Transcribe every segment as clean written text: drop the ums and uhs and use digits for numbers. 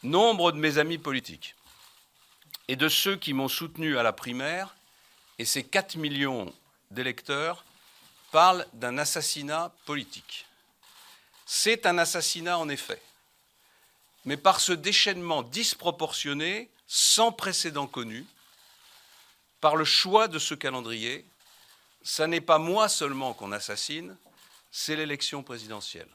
Nombre de mes amis politiques et de ceux qui m'ont soutenu à la primaire, et ces 4 millions d'électeurs, parlent d'un assassinat politique. C'est un assassinat en effet, mais par ce déchaînement disproportionné, sans précédent connu, par le choix de ce calendrier, ça n'est pas moi seulement qu'on assassine, c'est l'élection présidentielle.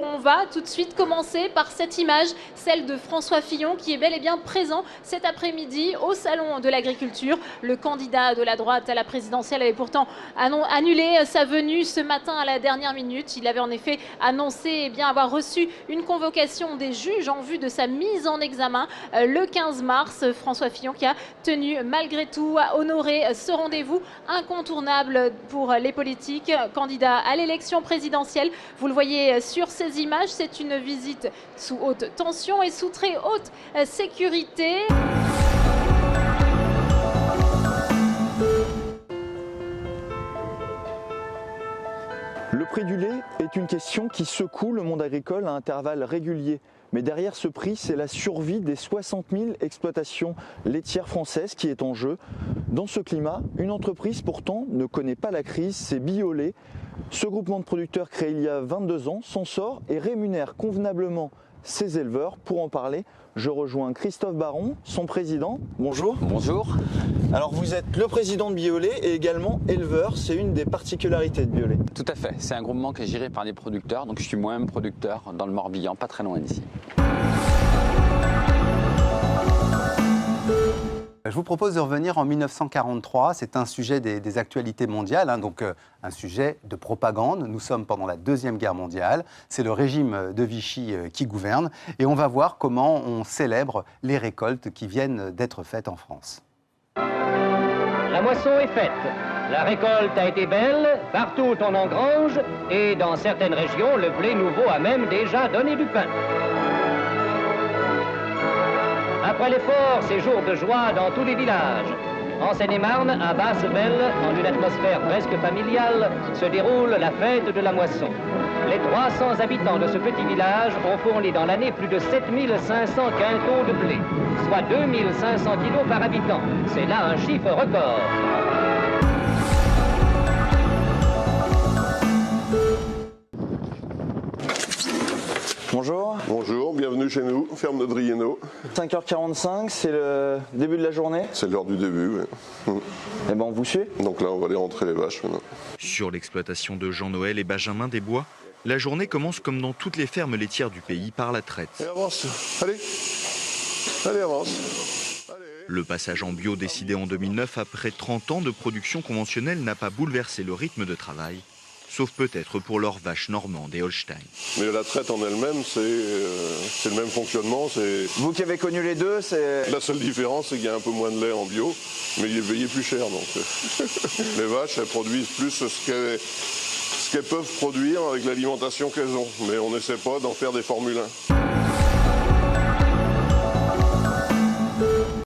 On va tout de suite commencer par cette image, celle de François Fillon, qui est bel et bien présent cet après-midi au Salon de l'Agriculture. Le candidat de la droite à la présidentielle avait pourtant annulé sa venue ce matin à la dernière minute. Il avait en effet annoncé avoir reçu une convocation des juges en vue de sa mise en examen le 15 mars. François Fillon qui a tenu malgré tout à honorer ce rendez-vous incontournable pour les politiques. Candidat à l'élection présidentielle, vous le voyez sur ces images, c'est une visite sous haute tension et sous très haute sécurité. Le prix du lait est une question qui secoue le monde agricole à intervalles réguliers. Mais derrière ce prix, c'est la survie des 60 000 exploitations laitières françaises qui est en jeu. Dans ce climat, une entreprise pourtant ne connaît pas la crise, c'est Biolay. Ce groupement de producteurs créé il y a 22 ans s'en sort et rémunère convenablement ses éleveurs. Pour en parler, je rejoins Christophe Baron, son président. Bonjour. Bonjour. Alors vous êtes le président de Biolay et également éleveur, c'est une des particularités de Biolay. Tout à fait, c'est un groupement qui est géré par des producteurs, donc je suis moi-même producteur dans le Morbihan, pas très loin d'ici. Je vous propose de revenir en 1943, c'est un sujet des actualités mondiales, donc un sujet de propagande. Nous sommes pendant la Deuxième Guerre mondiale, c'est le régime de Vichy qui gouverne, et on va voir comment on célèbre les récoltes qui viennent d'être faites en France. La moisson est faite, la récolte a été belle, partout on engrange, et dans certaines régions, le blé nouveau a même déjà donné du pain. Après l'effort, c'est jour de joie dans tous les villages. En Seine-et-Marne, à Basse-Belle, dans une atmosphère presque familiale, se déroule la fête de la moisson. Les 300 habitants de ce petit village ont fourni dans l'année plus de 7500 quintaux de blé, soit 2500 kilos par habitant. C'est là un chiffre record. Bonjour. Bonjour, bienvenue chez nous, ferme de Drieno. 5h45, c'est le début de la journée. C'est l'heure du début, oui. Eh ben on vous suit. Donc là, on va aller rentrer les vaches maintenant. Sur l'exploitation de Jean-Noël et Benjamin Desbois, la journée commence comme dans toutes les fermes laitières du pays par la traite. Et avance, allez, avance. Le passage en bio décidé en 2009 après 30 ans de production conventionnelle n'a pas bouleversé le rythme de travail, sauf peut-être pour leurs vaches normandes et Holstein. Mais la traite en elle-même, c'est le même fonctionnement. Vous qui avez connu les deux, c'est... La seule différence, c'est qu'il y a un peu moins de lait en bio, mais il est payé plus cher. Donc. Les vaches, elles produisent plus ce qu'elles peuvent produire avec l'alimentation qu'elles ont. Mais on n'essaie pas d'en faire des Formule 1.